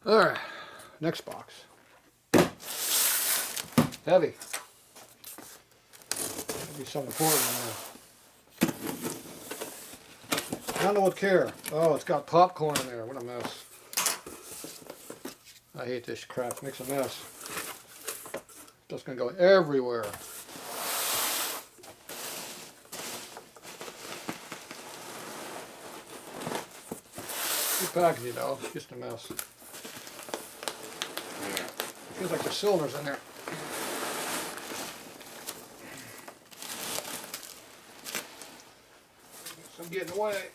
Alright, next box. Heavy. Maybe something important in there. I don't know what care. Oh, it's got popcorn in there. What a mess. I hate this crap. It makes a mess. It's just going to go everywhere. Good packaging though, just a mess. Feels like the cylinders in there. Some getting away.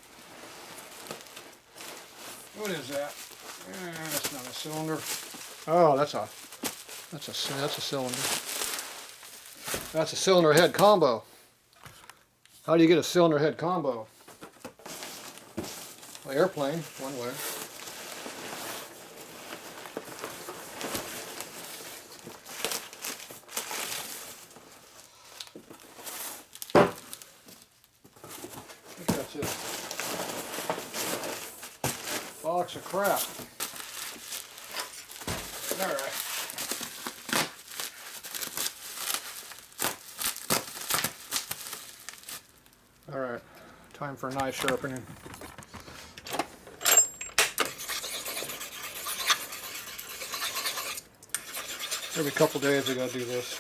What is that? That's not a cylinder. Oh, that's a cylinder. That's a cylinder head combo. How do you get a cylinder head combo? Well, airplane, one way. I think that's it. Box of crap. Alright. Alright, time for a knife sharpening. Every couple days we gotta do this.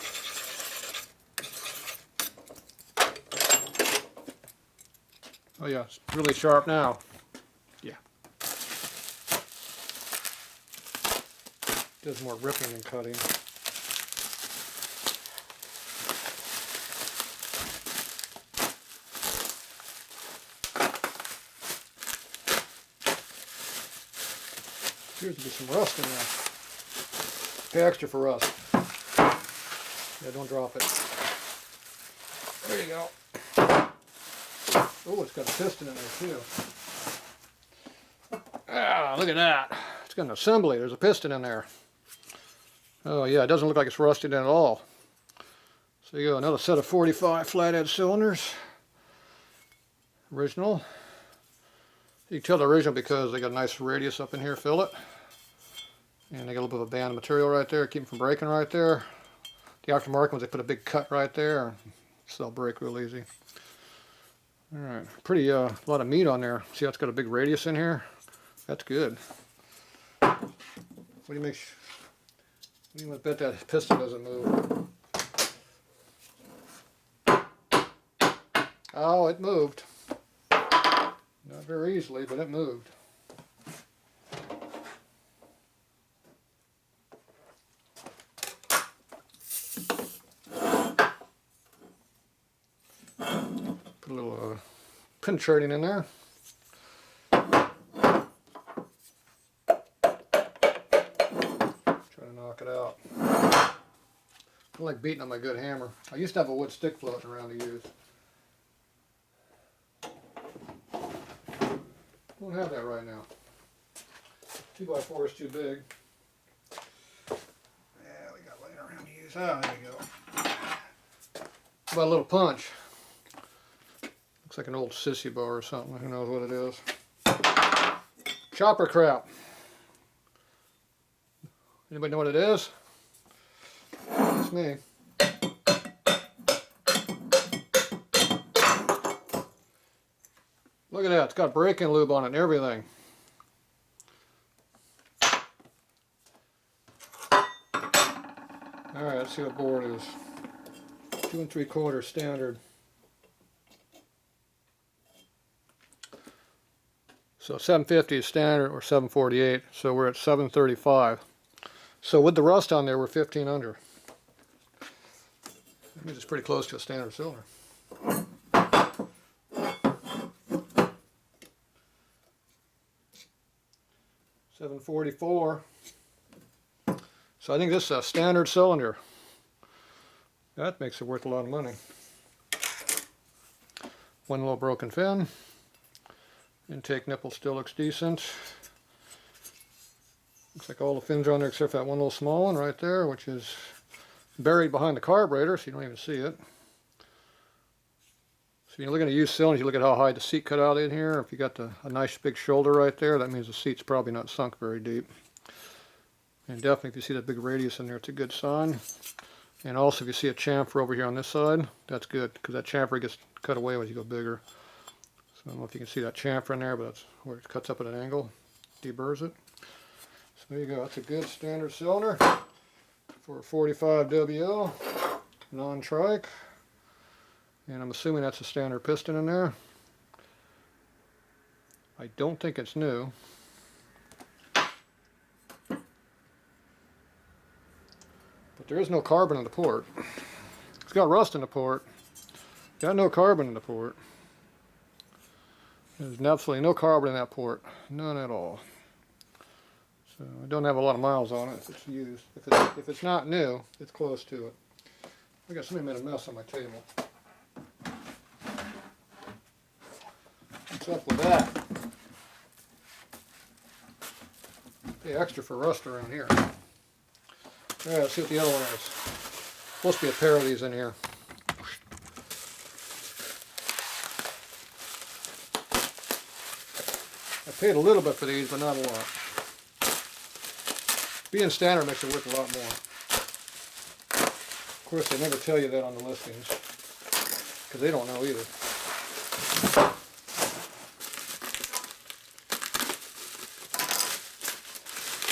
Oh yeah, it's really sharp now. Yeah. Does more ripping than cutting. Appears to be some rust in there. Pay extra for rust. Yeah, don't drop it. There you go. Oh, it's got a piston in there too. Ah, look at that. It's got an assembly. There's a piston in there. Oh yeah, it doesn't look like it's rusted in at all. So you go, another set of 45 flathead cylinders. Original. You can tell they're original because they got a nice radius up in here, fill it. And they got a little bit of a band of material right there, keep them from breaking right there. The aftermarket ones, they put a big cut right there, so they'll break real easy. Alright, pretty, a lot of meat on there. See how it's got a big radius in here? That's good. What do you bet that piston doesn't move? Oh, it moved. Not very easily, but it moved. Put a little penetrating in there. Try to knock it out. I like beating on my good hammer. I used to have a wood stick floating around to use. Don't have that right now. 2x4 is too big. Yeah, we got laying around to use. Oh, there you go. How about a little punch? Looks like an old sissy bar or something. Who knows what it is? Chopper crap. Anybody know what it is? It's me. Look at that. It's got braking lube on it and everything. Alright, let's see what board is. 2 3/4 standard. So 750 is standard, or 748, so we're at 735. So with the rust on there, we're 15 under. That means it's pretty close to a standard cylinder. $744. So I think this is a standard cylinder. That makes it worth a lot of money. One little broken fin. Intake nipple still looks decent. Looks like all the fins are on there except for that one little small one right there, which is buried behind the carburetor, so you don't even see it. So when you're looking at used cylinders, you look at how high the seat cut out in here. If you got a nice big shoulder right there, that means the seat's probably not sunk very deep. And definitely if you see that big radius in there, it's a good sign. And also if you see a chamfer over here on this side, that's good, because that chamfer gets cut away as you go bigger. So I don't know if you can see that chamfer in there, but that's where it cuts up at an angle, deburrs it. So there you go, that's a good standard cylinder for a 45 WL, non-trike. And I'm assuming that's a standard piston in there. I don't think it's new. But there is no carbon in the port. It's got rust in the port. Got no carbon in the port. There's absolutely no carbon in that port. None at all. So I don't have a lot of miles on it if it's used. If it's not new, it's close to it. I got somebody made a mess on my table. What's up with that? Pay extra for rust around here. Alright, let's see what the other one is. Supposed to be a pair of these in here. I paid a little bit for these, but not a lot. Being standard makes it worth a lot more. Of course, they never tell you that on the listings, because they don't know either.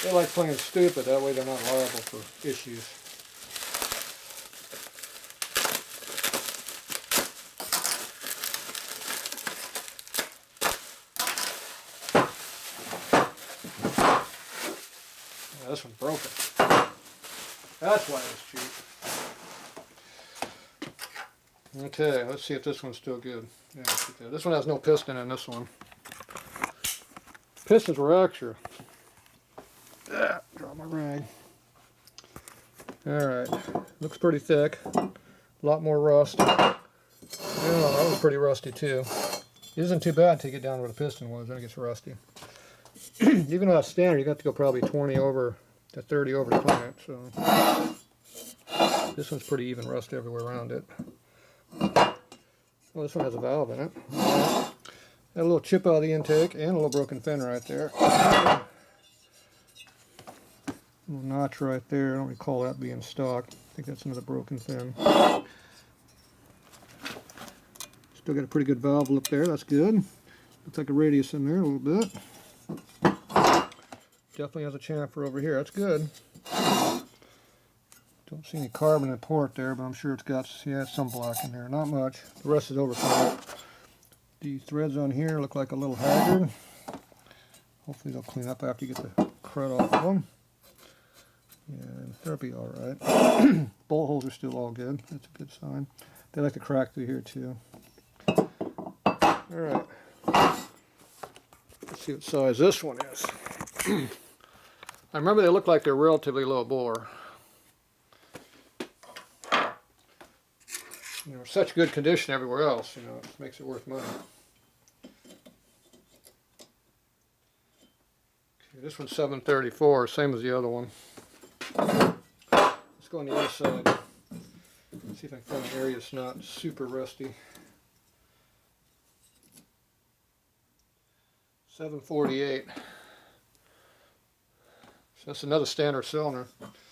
They like playing stupid, that way they're not liable for issues. Yeah, this one's broken. That's why it's cheap. Okay, let's see if this one's still good. Yeah, this one has no piston in this one. Pistons were extra. Drop my rag. Alright, looks pretty thick. A lot more rust. Yeah, that was pretty rusty too. It isn't too bad until you get down where the piston was, then it gets rusty. Even though that's standard, you got to go probably 20 over to 30 over to clean it. So this one's pretty even rust everywhere around it. Well, this one has a valve in it. Got a little chip out of the intake and a little broken fin right there. Little notch right there. I don't recall that being stock. I think that's another broken fin. Still got a pretty good valve lip there. That's good. Looks like a radius in there a little bit. Definitely has a chamfer over here. That's good. Don't see any carbon in the port there, but I'm sure it's got some black in there. Not much. The rest is overcoated. The threads on here look like a little haggard. Hopefully they'll clean up after you get the crud off of them. Yeah, they'll be alright. Bolt holes are still all good. That's a good sign. They like to crack through here too. Alright. Let's see what size this one is. I remember they look like they're relatively low bore. You know, such good condition everywhere else, you know, it makes it worth money. Okay, this one's 734, same as the other one. Let's go on the other side. See if I can find an area that's not super rusty. 748. So that's another standard cylinder.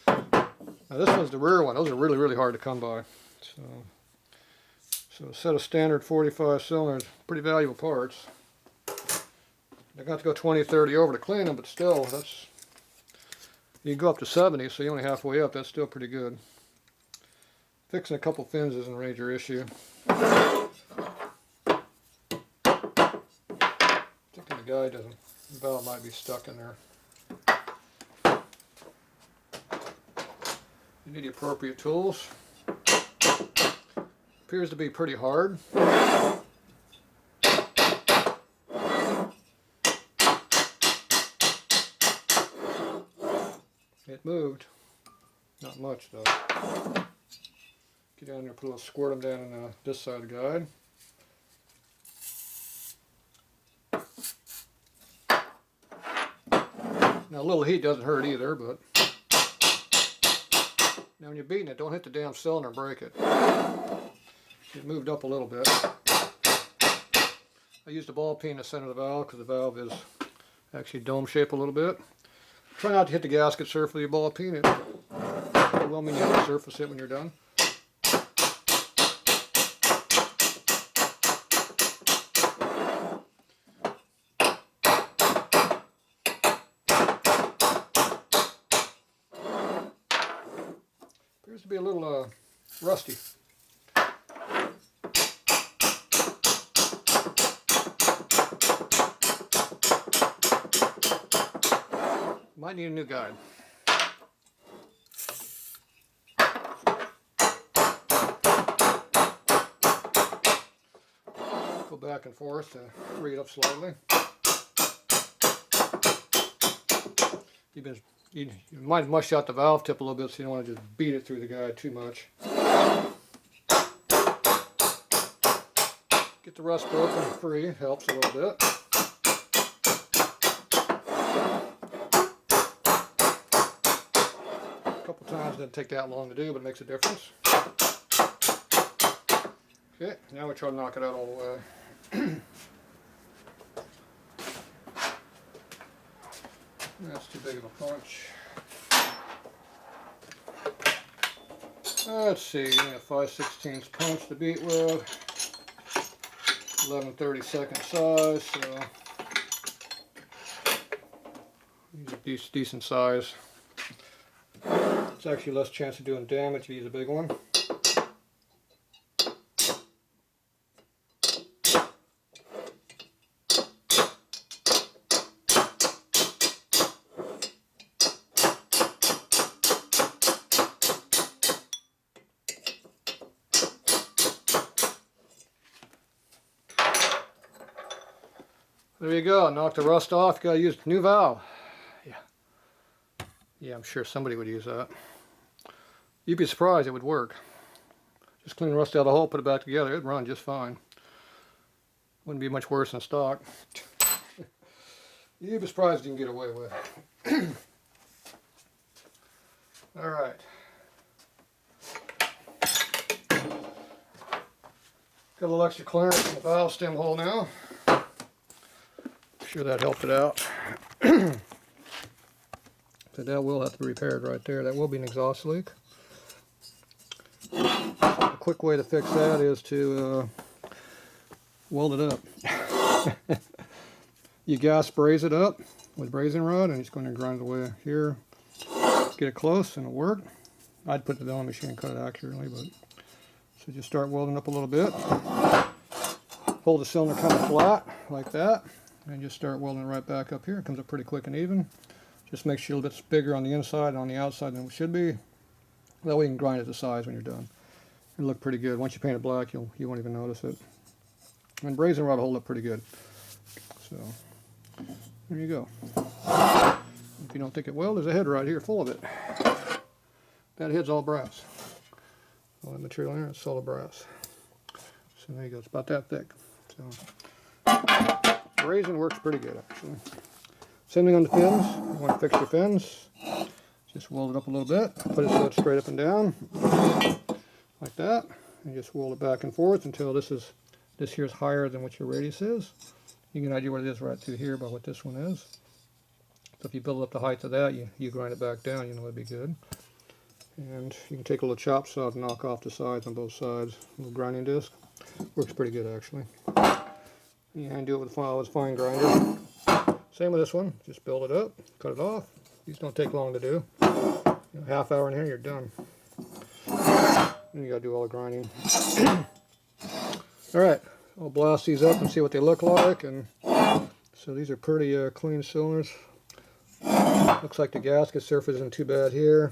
Now this one's the rear one. Those are really, really hard to come by. So a set of standard 45 cylinders, pretty valuable parts. They're going to go 20, 30 over to clean them, but still, that's, you can go up to 70, so you're only halfway up. That's still pretty good. Fixing a couple fins isn't a major issue. I think the guide doesn't, the valve might be stuck in there. You need the appropriate tools. Appears to be pretty hard. It moved. Not much though. Get down there, put a little squirt them down in this side of the guide. Now a little heat doesn't hurt either, but now when you're beating it, don't hit the damn cylinder and break it. It moved up a little bit. I used a ball peen in the center of the valve because the valve is actually dome shaped a little bit. Try not to hit the gasket surface with your ball peen. It will mean you have to surface it when you're done. Appears to be a little rusty. Might need a new guide. Go back and forth to free it up slightly. You might mush out the valve tip a little bit, so you don't want to just beat it through the guide too much. Get the rust broken free, helps a little bit. A couple times, doesn't take that long to do, but it makes a difference. Okay, now we try to knock it out all the way. That's too big of a punch. Let's see, 5/16 punch to beat with. 11/32 size, so these are decent size. It's actually less chance of doing damage if you use a big one. There you go, knock the rust off, gotta use the new valve. Yeah, I'm sure somebody would use that. You'd be surprised it would work. Just clean the rust out of the hole, put it back together, it'd run just fine. Wouldn't be much worse than stock. You'd be surprised you can get away with it. Alright. Got a little extra clearance in the valve stem hole now. Sure that helped it out. So that will have to be repaired right there. That will be an exhaust leak. A quick way to fix that is to weld it up. You gas braze it up with brazing rod, and it's going to grind it away here. Get it close and it'll work. I'd put it on the machine and cut it accurately, but so just start welding up a little bit. Hold the cylinder kind of flat like that. And just start welding it right back up here. It comes up pretty quick and even. Just make sure it's bigger on the inside and on the outside than it should be. That way you can grind it to size when you're done. It'll look pretty good. Once you paint it black, you won't even notice it. And brazing rod will hold up pretty good. So, there you go. If you don't think it will, there's a head right here full of it. That head's all brass. All that material in there is solid brass. So there you go. It's about that thick. So. Brazing works pretty good, actually. Same thing on the fins. You want to fix your fins. Just weld it up a little bit. Put it so it's straight up and down, like that. And just weld it back and forth until this here is higher than what your radius is. You get an idea what it is right through here by what this one is. So if you build up the height of that, you grind it back down. You know it'd be good. And you can take a little chop saw to knock off the sides on both sides. A little grinding disc. Works pretty good, actually. You can do it with a fine grinder. Same with this one. Just build it up, cut it off. These don't take long to do. Half hour in here, you're done. And you gotta do all the grinding. Alright, I'll blast these up and see what they look like. And so these are pretty clean cylinders. Looks like the gasket surface isn't too bad here.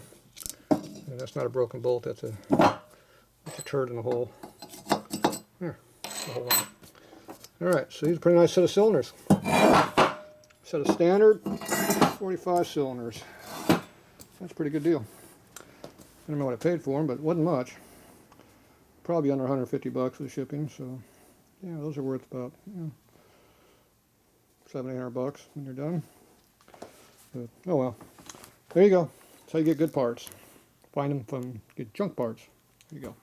And that's not a broken bolt, that's a turd in the hole. Here, hold on. Alright, so these are a pretty nice set of cylinders. Set of standard 45 cylinders. That's a pretty good deal. I don't know what I paid for them, but it wasn't much. Probably under 150 bucks with shipping, so yeah, those are worth about $700-800 bucks when you're done. But oh well. There you go. That's how you get good parts. Find them from good junk parts. There you go.